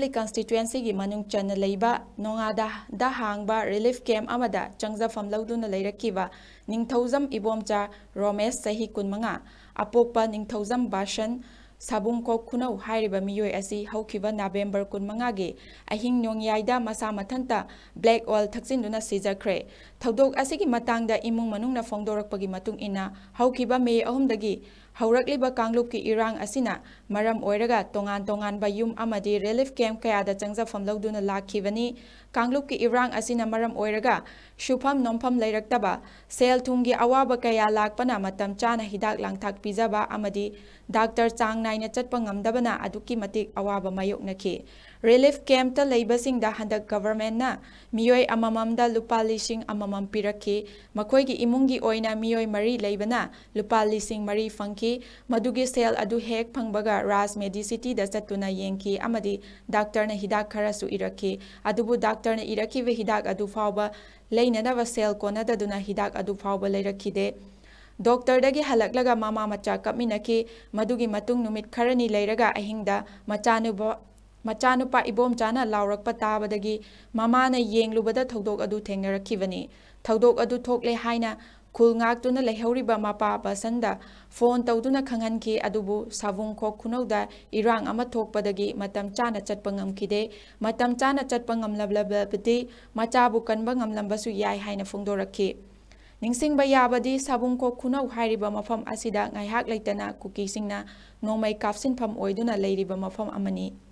constituency gi manung chana leiba nongada da hangba relief camp amada changjafam lauduna leirakiba ningthaujam ibomcha Romesh sahi kunmanga apokpa ningthaujam bashan sabungko khunau hairiba miyoi asi haukiba November kunmanga gi ahing nongyaida masa mathanta black oil thakjinduna sijakre thodok asigi matangda imung manungna phongdorakpagi matung ina haukiba me ahumdagi haurakliba kanglupki irang asina maram oiraga tongan ba yum amadi relief camp kayada changjafam lauduna lakhibani kanglupki irang asina maram oiraga shufam nompham leiraktaba sel thungi awaba kaya lakpana matam chana hidak langthak pijaba amadi doctor chang naina chatpa ngamdabana aduki matik awaba mayoknaki relief camp ta leibasingda handak government na miyoi amamamda lupa lising amamam piraki makoigi imungi oina miyoi mari leibana lupa lising mari fangki madugi sel adu hek phangbaga Raj Medicity da chatuna yengki amadi doctor na hidak kharasu iraki adubu doctor na iraki ve hidak adu fawba leinadaba sel konada duna hidak adu fawba leirakide doctor dagi halaklaga mama macha kapminaki madugi matung numit kharani leiraga ahingda machanupa ibom chana laurakpa tabadagi mama na yenglubada thodok adu thengnarakibani thodok adu thokle haina khul ngaktuna lehoriba mapa pasanda phone tawduna khanghanki adubu savung khok khunauda irang ama thokpadagi matam chana chatpa ngamkide matam chana chatpa ngamlablabati machabu kanba ngamlambasu yai haina phongdorakhi ningsingba yabadi sabung khok khunau hairiba mafam asida ngaihak leitana kuki singna nomai kapsin pham oiduna leiriba mafam amani